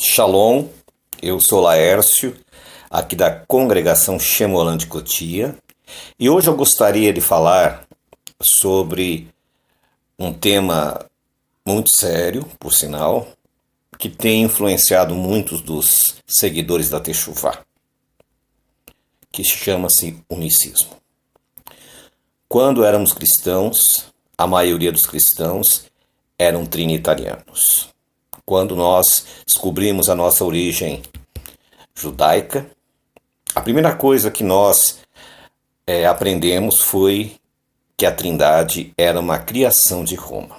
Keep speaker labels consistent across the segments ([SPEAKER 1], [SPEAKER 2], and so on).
[SPEAKER 1] Shalom, eu sou Laércio, aqui da Congregação Shemolan de Cotia, e hoje eu gostaria de falar sobre um tema muito sério, por sinal, que tem influenciado muitos dos seguidores da Techuvá, que chama-se unicismo. Quando éramos cristãos, a maioria dos cristãos eram trinitarianos. Quando nós descobrimos a nossa origem judaica, a primeira coisa que nós aprendemos foi que a Trindade era uma criação de Roma.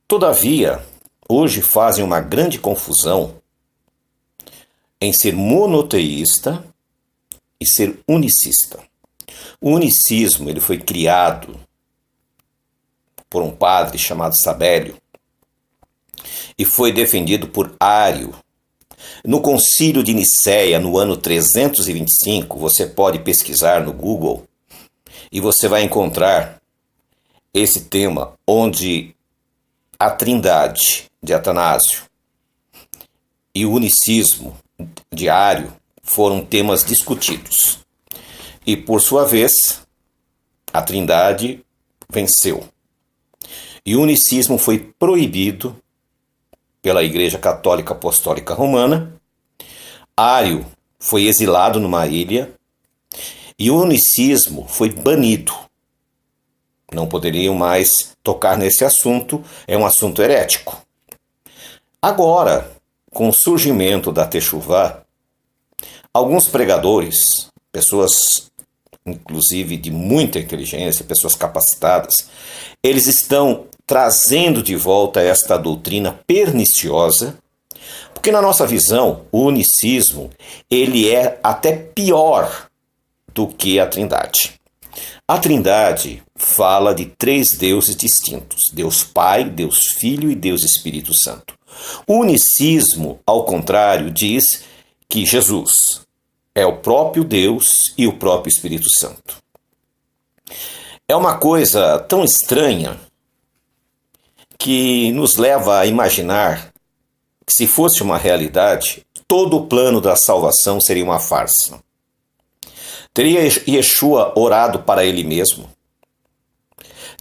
[SPEAKER 1] Todavia, hoje fazem uma grande confusão em ser monoteísta e ser unicista. O unicismo ele foi criado por um padre chamado Sabélio, e foi defendido por Ário. No Concílio de Nicéia, no ano 325, você pode pesquisar no Google e você vai encontrar esse tema, onde a Trindade de Atanásio e o unicismo de Ário foram temas discutidos. E, por sua vez, a Trindade venceu. E o unicismo foi proibido pela Igreja Católica Apostólica Romana. Ário foi exilado numa ilha e o unicismo foi banido. Não poderiam mais tocar nesse assunto, é um assunto herético. Agora, com o surgimento da Techuvá, alguns pregadores, pessoas inclusive de muita inteligência, pessoas capacitadas, eles estão trazendo de volta esta doutrina perniciosa, porque na nossa visão, o unicismo, ele é até pior do que a Trindade. A Trindade fala de três deuses distintos, Deus Pai, Deus Filho e Deus Espírito Santo. O unicismo, ao contrário, diz que Jesus é o próprio Deus e o próprio Espírito Santo. É uma coisa tão estranha que nos leva a imaginar que, se fosse uma realidade, todo o plano da salvação seria uma farsa. Teria Yeshua orado para ele mesmo?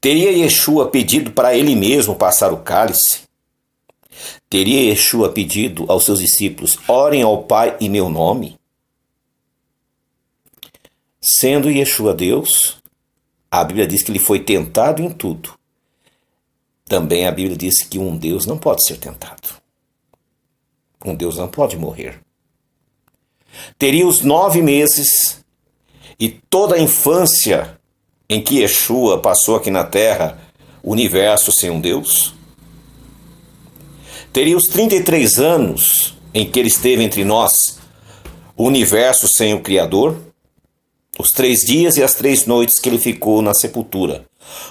[SPEAKER 1] Teria Yeshua pedido para ele mesmo passar o cálice? Teria Yeshua pedido aos seus discípulos: orem ao Pai em meu nome? Sendo Yeshua Deus, a Bíblia diz que ele foi tentado em tudo. Também a Bíblia diz que um Deus não pode ser tentado. Um Deus não pode morrer. Teria os 9 meses e toda a infância em que Yeshua passou aqui na terra, o universo sem um Deus? Teria os 33 anos em que ele esteve entre nós, o universo sem o Criador? Os 3 dias e as 3 noites que ele ficou na sepultura,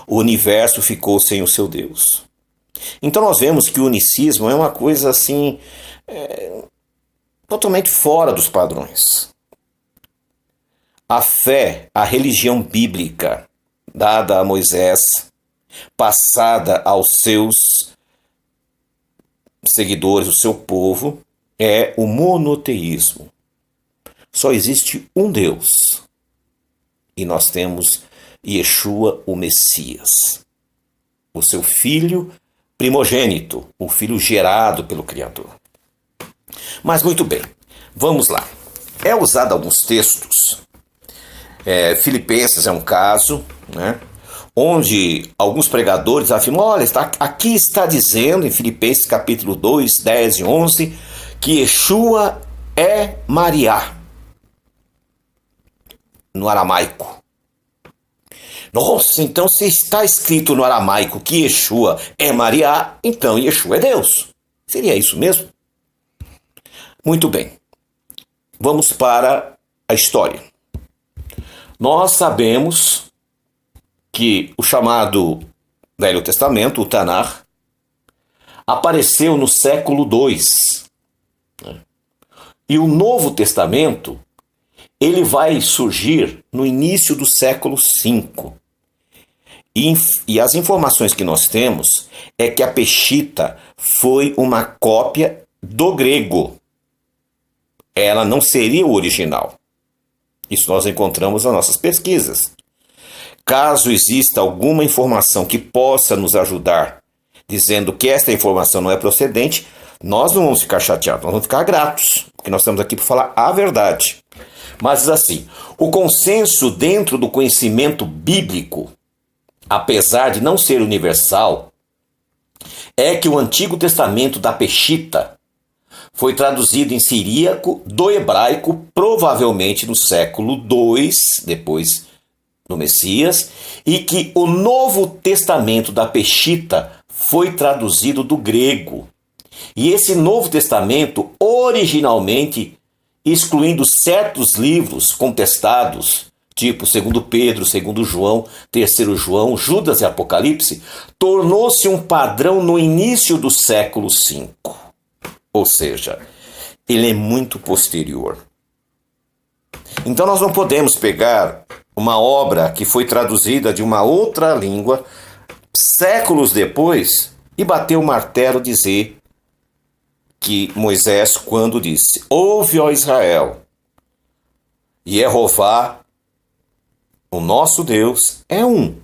[SPEAKER 1] o universo ficou sem o seu Deus. Então nós vemos que o unicismo é uma coisa assim, totalmente fora dos padrões. A fé, a religião bíblica, dada a Moisés, passada aos seus seguidores, o seu povo, é o monoteísmo. Só existe um Deus. E nós temos Yeshua, o Messias, o seu filho primogênito, o filho gerado pelo Criador. Mas muito bem, vamos lá. É usado alguns textos, Filipenses é um caso, né, onde alguns pregadores afirmam: olha, aqui está dizendo em Filipenses capítulo 2, 10 e 11, que Yeshua é Maria, no aramaico. Nossa, então se está escrito no aramaico que Yeshua é Maria, então Yeshua é Deus. Seria isso mesmo? Muito bem. Vamos para a história. Nós sabemos que o chamado Velho Testamento, o Tanar, apareceu no século II. E o Novo Testamento, ele vai surgir no início do século V. E as informações que nós temos é que a Peshita foi uma cópia do grego. Ela não seria o original. Isso nós encontramos nas nossas pesquisas. Caso exista alguma informação que possa nos ajudar, dizendo que esta informação não é procedente, nós não vamos ficar chateados, nós vamos ficar gratos, porque nós estamos aqui para falar a verdade. Mas assim, o consenso dentro do conhecimento bíblico, apesar de não ser universal, é que o Antigo Testamento da Peshita foi traduzido em siríaco do hebraico, provavelmente no século II, depois do Messias, e que o Novo Testamento da Peshita foi traduzido do grego. E esse Novo Testamento, originalmente, excluindo certos livros contestados, tipo 2 Pedro, 2 João, 3 João, Judas e Apocalipse, tornou-se um padrão no início do século V. Ou seja, ele é muito posterior. Então nós não podemos pegar uma obra que foi traduzida de uma outra língua séculos depois e bater o martelo e dizer que Moisés, quando disse: ouve, ó Israel, Jeová, o nosso Deus, é um.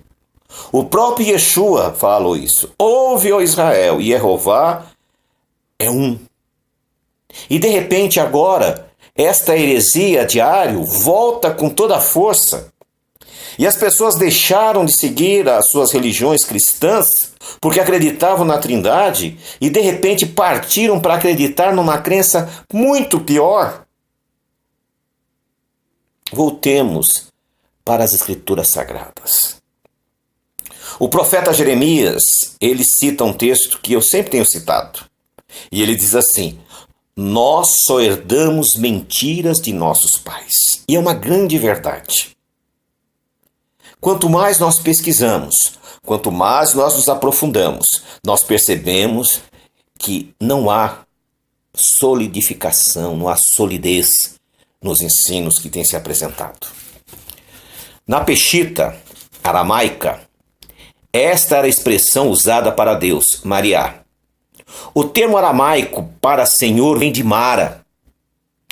[SPEAKER 1] O próprio Yeshua falou isso. Ouve, ó Israel, Jeová é um. E de repente agora, esta heresia de Ario volta com toda a força. E as pessoas deixaram de seguir as suas religiões cristãs porque acreditavam na Trindade e de repente partiram para acreditar numa crença muito pior. Voltemos para as Escrituras Sagradas. O profeta Jeremias, ele cita um texto que eu sempre tenho citado. E ele diz assim: nós só herdamos mentiras de nossos pais. E é uma grande verdade. Quanto mais nós pesquisamos, quanto mais nós nos aprofundamos, nós percebemos que não há solidificação, não há solidez nos ensinos que têm se apresentado. Na Peshita aramaica, esta era a expressão usada para Deus, Mariá. O termo aramaico para Senhor vem de Mara,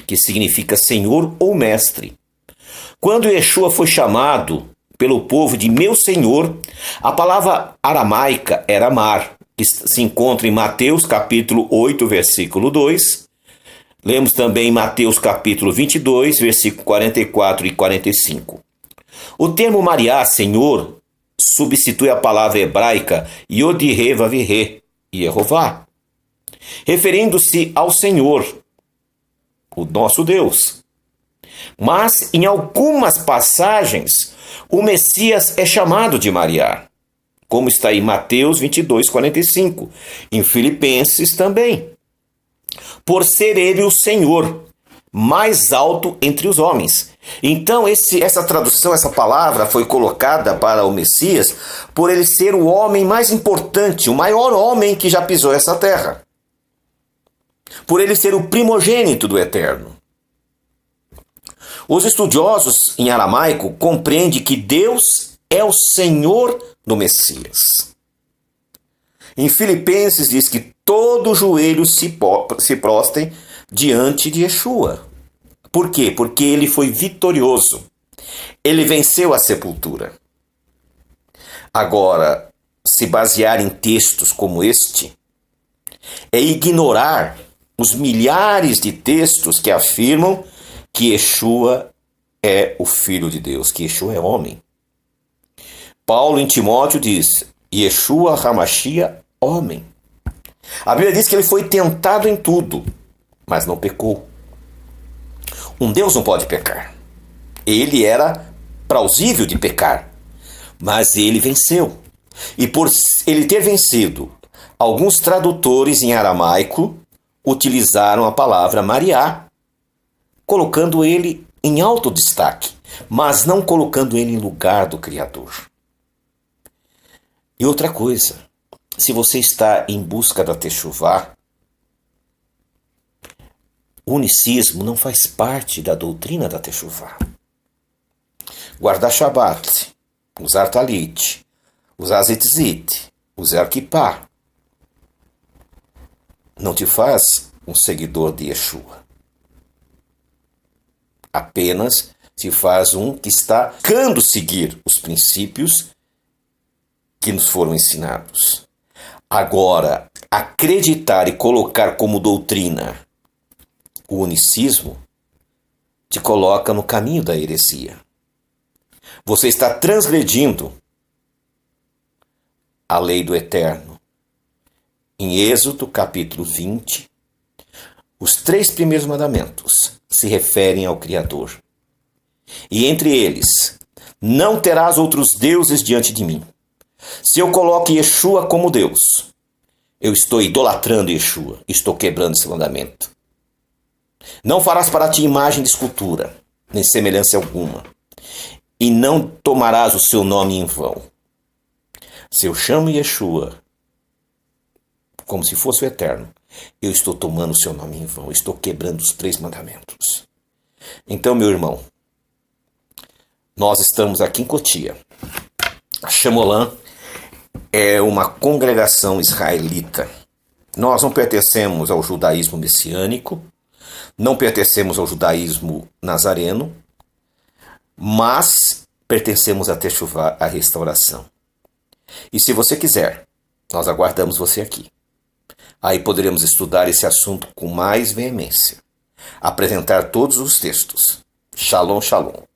[SPEAKER 1] que significa Senhor ou Mestre. Quando Yeshua foi chamado pelo povo de meu Senhor, a palavra aramaica era Mar, que se encontra em Mateus capítulo 8, versículo 2. Lemos também em Mateus capítulo 22, versículo 44 e 45. O termo Mariá, Senhor, substitui a palavra hebraica Yod-Heh-Vav-Heh, Jeová, referindo-se ao Senhor, o nosso Deus. Mas em algumas passagens, o Messias é chamado de Mariá, como está em Mateus 22, 45, em Filipenses também, por ser ele o Senhor, mais alto entre os homens. Então essa tradução, essa palavra foi colocada para o Messias por ele ser o homem mais importante, o maior homem que já pisou essa terra. Por ele ser o primogênito do Eterno. Os estudiosos em aramaico compreendem que Deus é o Senhor do Messias. Em Filipenses diz que todo joelho se prostem diante de Yeshua. Por quê? Porque ele foi vitorioso. Ele venceu a sepultura. Agora, se basear em textos como este é ignorar os milhares de textos que afirmam que Yeshua é o Filho de Deus, que Yeshua é homem. Paulo em Timóteo diz: Yeshua HaMashiach, homem. A Bíblia diz que ele foi tentado em tudo, mas não pecou. Um Deus não pode pecar. Ele era plausível de pecar, mas ele venceu. E por ele ter vencido, alguns tradutores em aramaico utilizaram a palavra Mariá, colocando ele em alto destaque, mas não colocando ele em lugar do Criador. E outra coisa, se você está em busca da Teshuvá, o unicismo não faz parte da doutrina da Teshuvá. Guardar Shabat, usar talit, usar tzitzit, usar kippah, não te faz um seguidor de Yeshua. Apenas te faz um que está buscando seguir os princípios que nos foram ensinados. Agora, acreditar e colocar como doutrina o unicismo te coloca no caminho da heresia. Você está transgredindo a lei do Eterno. Em Êxodo, capítulo 20, os 3 primeiros mandamentos se referem ao Criador. E entre eles, não terás outros deuses diante de mim. Se eu coloco Yeshua como Deus, eu estou idolatrando Yeshua, estou quebrando esse mandamento. Não farás para ti imagem de escultura, nem semelhança alguma, e não tomarás o seu nome em vão. Se eu chamo Yeshua como se fosse o Eterno, eu estou tomando o seu nome em vão, estou quebrando os 3 mandamentos. Então, meu irmão, nós estamos aqui em Cotia. A Chamolã é uma congregação israelita. Nós não pertencemos ao judaísmo messiânico, não pertencemos ao judaísmo nazareno, mas pertencemos a Teshuvá, a restauração. E se você quiser, nós aguardamos você aqui. Aí poderemos estudar esse assunto com mais veemência, apresentar todos os textos. Shalom, shalom.